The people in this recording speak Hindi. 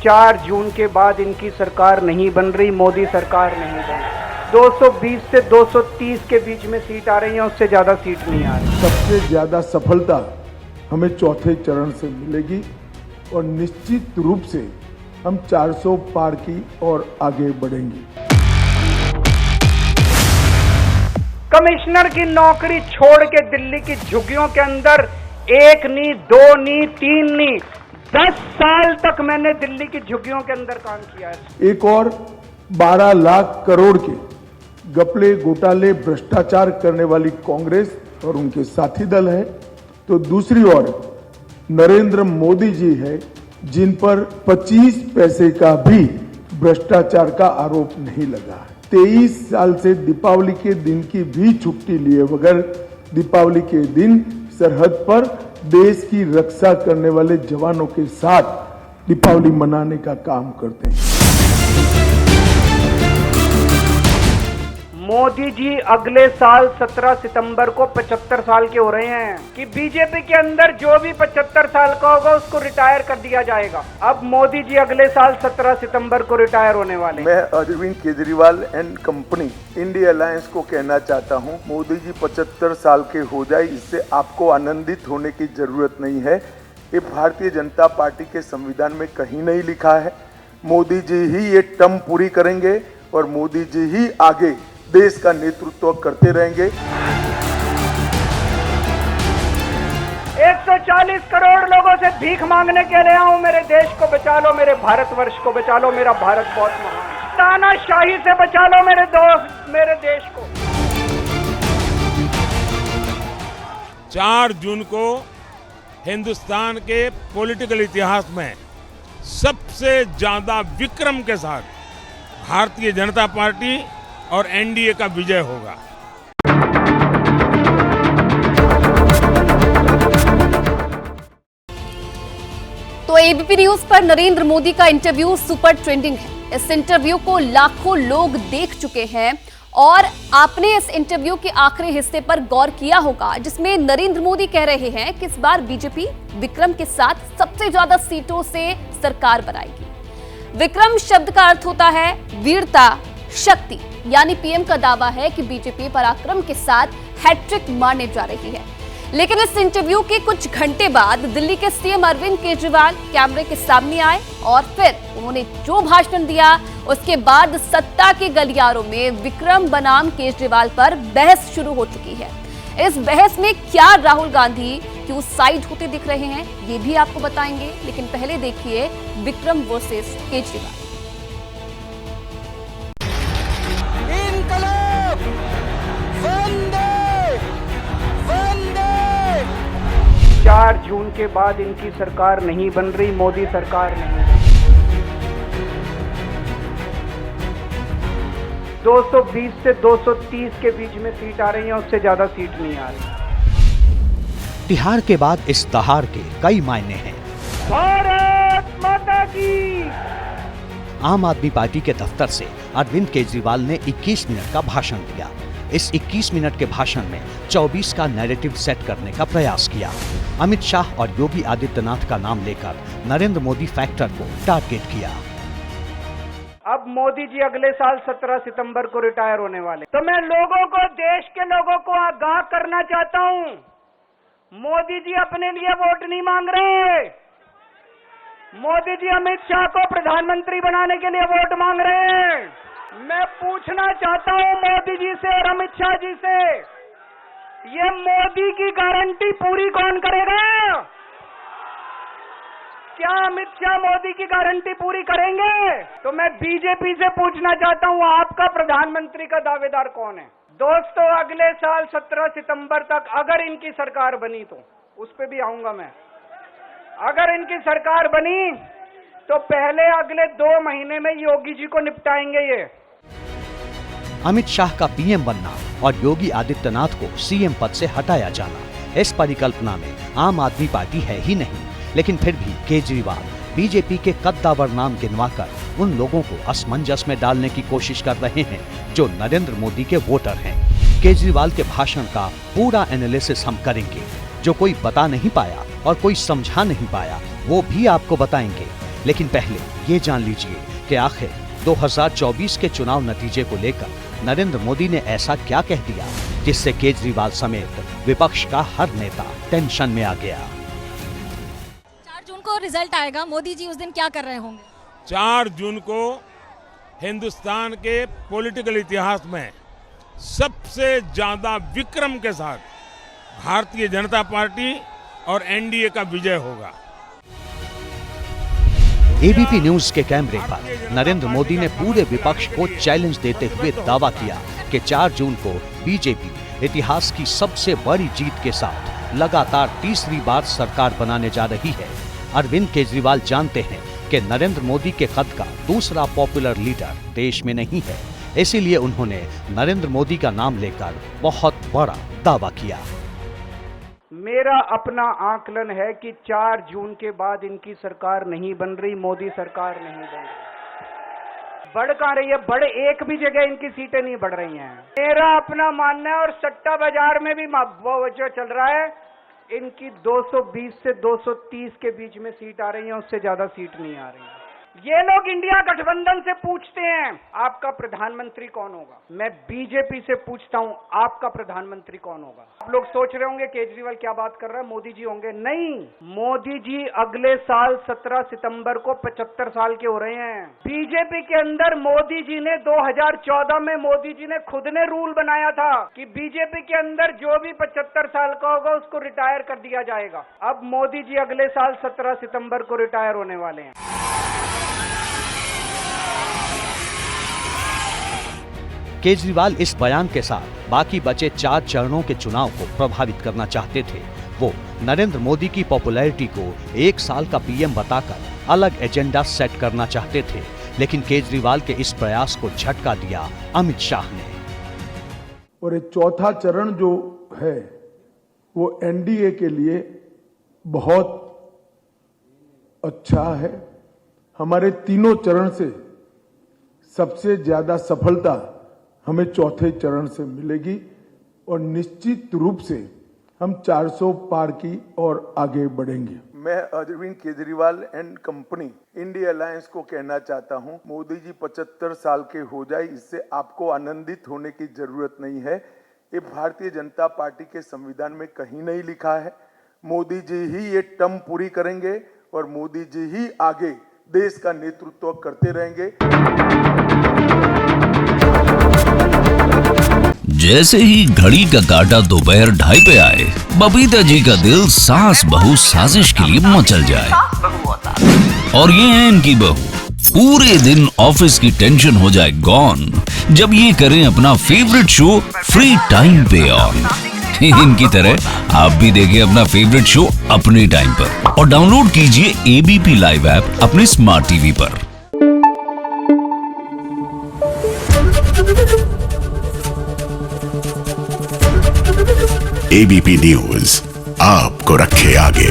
4 जून के बाद इनकी सरकार नहीं बन रही, मोदी सरकार नहीं बन रही। 220 से 230 के बीच में सीट आ रही है, उससे ज्यादा सीट नहीं आ रही। सबसे ज्यादा सफलता हमें चौथे चरण से मिलेगी और निश्चित रूप से हम 400 पार की और आगे बढ़ेंगे। कमिश्नर की नौकरी छोड़ के दिल्ली की झुग्गियों के अंदर 1 नहीं, 2 नहीं, 3 नहीं, 10 साल तक मैंने दिल्ली की झुग्गियों के अंदर काम किया है। एक और 12 लाख करोड़ के घपले, घोटाले, भ्रष्टाचार करने वाली कांग्रेस और उनके साथी दल है, तो दूसरी ओर नरेंद्र मोदी जी है, जिन पर 25 पैसे का भी भ्रष्टाचार का आरोप नहीं लगा है। 23 साल से दीपावली के दिन की भी छुट्टी लिए बगैर दीपावली के दिन सरहद पर देश की रक्षा करने वाले जवानों के साथ दीपावली मनाने का काम करते हैं। मोदी जी अगले साल 17 सितंबर को 75 साल के हो रहे हैं कि बीजेपी के अंदर जो भी 75 साल का होगा उसको रिटायर कर दिया जाएगा। अब मोदी जी अगले साल 17 सितंबर को रिटायर होने वाले। मैं Arvind Kejriwal and company India alliance को कहना चाहता हूं, मोदी जी 75 साल के हो जाए, इससे आपको आनंदित होने की जरूरत नहीं है। ये भारतीय जनता पार्टी के संविधान में कहीं नहीं लिखा है। मोदी जी ही ये टर्म पूरी करेंगे और मोदी जी ही आगे देश का नेतृत्व करते रहेंगे। 140 करोड़ लोगों से भीख मांगने के लिए आऊं, मेरे देश को बचा लो, मेरे भारतवर्ष को बचा लो, मेरा भारत बहुत महान। तानाशाही से बचा लो मेरे दोस्त, मेरे देश को। 4 जून को हिंदुस्तान के पॉलिटिकल इतिहास में सबसे ज्यादा विक्रम के साथ भारतीय जनता पार्टी और एनडीए का विजय होगा। तो एबीपी न्यूज पर नरेंद्र मोदी का इंटरव्यू सुपर ट्रेंडिंग है। इस इंटरव्यू को लाखों लोग देख चुके हैं और आपने इस इंटरव्यू के आखिरी हिस्से पर गौर किया होगा, जिसमें नरेंद्र मोदी कह रहे हैं कि इस बार बीजेपी विक्रम के साथ सबसे ज्यादा सीटों से सरकार बनाएगी। विक्रम शब्द का अर्थ होता है वीरता, शक्ति, यानी पीएम का दावा है कि बीजेपी पराक्रम के साथ हैट्रिक मारने जा रही है। लेकिन इस इंटरव्यू के कुछ घंटे बाद दिल्ली के सीएम अरविंद केजरीवाल कैमरे के सामने आए और फिर उन्होंने जो भाषण दिया, उसके बाद सत्ता के गलियारों में विक्रम बनाम केजरीवाल पर बहस शुरू हो चुकी है। इस बहस में क्या राहुल गांधी क्यों साइड होते दिख रहे हैं, ये भी आपको बताएंगे, लेकिन पहले देखिए विक्रम वर्सेस केजरीवाल। 4 जून के बाद इनकी सरकार नहीं बन रही, मोदी सरकार नहीं बन रही। 220 से 230 के बीच में सीट आ रही है, उससे ज्यादा सीट नहीं आ रही। तिहाड़ के बाद इस दहाड़ के कई मायने हैं। भारत माता की। आम आदमी पार्टी के दफ्तर से अरविंद केजरीवाल ने 21 मिनट का भाषण दिया। इस 21 मिनट के भाषण में 24 का नैरेटिव सेट करने का प्रयास किया। अमित शाह और योगी आदित्यनाथ का नाम लेकर नरेंद्र मोदी फैक्टर को टारगेट किया। अब मोदी जी अगले साल 17 सितंबर को रिटायर होने वाले, तो मैं लोगों को, देश के लोगों को आगाह करना चाहता हूं, मोदी जी अपने लिए वोट नहीं मांग रहे। मोदी जी अमित शाह को प्रधानमंत्री बनाने के लिए वोट मांग रहे हैं। मैं पूछना चाहता हूं मोदी जी से और अमित शाह जी से, ये मोदी की गारंटी पूरी कौन करेगा? क्या अमित शाह मोदी की गारंटी पूरी करेंगे? तो मैं बीजेपी से पूछना चाहता हूं, आपका प्रधानमंत्री का दावेदार कौन है? दोस्तों, अगले साल 17 सितंबर तक अगर इनकी सरकार बनी, तो उस पे भी आऊंगा मैं, अगर इनकी सरकार बनी तो पहले अगले 2 महीने में योगी जी को निपटाएंगे। ये अमित शाह का पीएम बनना और योगी आदित्यनाथ को सीएम पद से हटाया जाना, इस परिकल्पना में आम आदमी पार्टी है ही नहीं। लेकिन फिर भी केजरीवाल बीजेपी के कद्दावर नाम गिनवाकर उन लोगों को असमंजस में डालने की कोशिश कर रहे हैं जो नरेंद्र मोदी के वोटर हैं। केजरीवाल के भाषण का पूरा एनालिसिस हम करेंगे। जो कोई बता नहीं पाया और कोई समझा नहीं पाया, वो भी आपको बताएंगे। लेकिन पहले ये जान लीजिए कि आखिर 2024 के चुनाव नतीजे को लेकर नरेंद्र मोदी ने ऐसा क्या कह दिया जिससे केजरीवाल समेत विपक्ष का हर नेता टेंशन में आ गया। 4 जून को रिजल्ट आएगा, मोदी जी उस दिन क्या कर रहे होंगे? 4 जून को हिंदुस्तान के पॉलिटिकल इतिहास में सबसे ज्यादा विक्रम के साथ भारतीय जनता पार्टी और एनडीए का विजय होगा। एबीपी न्यूज के कैमरे पर नरेंद्र मोदी ने पूरे विपक्ष को चैलेंज देते हुए दावा किया कि 4 जून को बीजेपी इतिहास की सबसे बड़ी जीत के साथ लगातार तीसरी बार सरकार बनाने जा रही है। अरविंद केजरीवाल जानते हैं कि नरेंद्र मोदी के कद का दूसरा पॉपुलर लीडर देश में नहीं है, इसीलिए उन्होंने नरेंद्र मोदी का नाम लेकर बहुत बड़ा दावा किया। मेरा अपना आकलन है कि 4 जून के बाद इनकी सरकार नहीं बन रही, मोदी सरकार नहीं बन रही। बढ़ कहां रही है? बढ़ एक भी जगह इनकी सीटें नहीं बढ़ रही हैं। मेरा अपना मानना है, और सट्टा बाजार में भी वो जो चल रहा है, इनकी 220 से 230 के बीच में सीट आ रही है, उससे ज्यादा सीट नहीं आ रही है। ये लोग इंडिया गठबंधन से पूछते हैं आपका प्रधानमंत्री कौन होगा, मैं बीजेपी से पूछता हूं आपका प्रधानमंत्री कौन होगा। आप लोग सोच रहे होंगे केजरीवाल क्या बात कर रहा है, मोदी जी होंगे। नहीं, मोदी जी अगले साल 17 सितंबर को 75 साल के हो रहे हैं। बीजेपी के अंदर मोदी जी ने 2014 में मोदी जी ने खुद ने रूल बनाया था कि बीजेपी के अंदर जो भी 75 साल का होगा उसको रिटायर कर दिया जाएगा। अब मोदी जी अगले साल 17 सितंबर को रिटायर होने वाले हैं। केजरीवाल इस बयान के साथ बाकी बचे 4 चरणों के चुनाव को प्रभावित करना चाहते थे। वो नरेंद्र मोदी की पॉपुलैरिटी को 1 साल का पीएम बताकर अलग एजेंडा सेट करना चाहते थे, लेकिन केजरीवाल के इस प्रयास को झटका दिया अमित शाह ने। और ये चौथा चरण जो है वो एनडीए के लिए बहुत अच्छा है। हमारे तीनों चरण से सबसे ज्यादा सफलता हमें चौथे चरण से मिलेगी और निश्चित रूप से हम 400 पार की और आगे बढ़ेंगे। मैं Arvind Kejriwal and company India alliance को कहना चाहता हूं, मोदी जी 75 साल के हो जाए, इससे आपको आनंदित होने की जरूरत नहीं है। ये भारतीय जनता पार्टी के संविधान में कहीं नहीं लिखा है। मोदी जी ही ये टर्म पूरी करेंगे और मोदी जी ही आगे देश का नेतृत्व करते रहेंगे। जैसे ही घड़ी का काटा दोपहर 2:30 पे आए, बबीता जी का दिल सास बहू साजिश के लिए मचल जाए। और ये है इनकी बहू, पूरे दिन ऑफिस की टेंशन हो जाए गॉन जब ये करें अपना फेवरेट शो फ्री टाइम पे ऑन। इनकी तरह आप भी देखिए अपना फेवरेट शो अपने टाइम पर और डाउनलोड कीजिए एबीपी लाइव ऐप अपने स्मार्ट टीवी पर। एबीपी न्यूज आपको रखे आगे।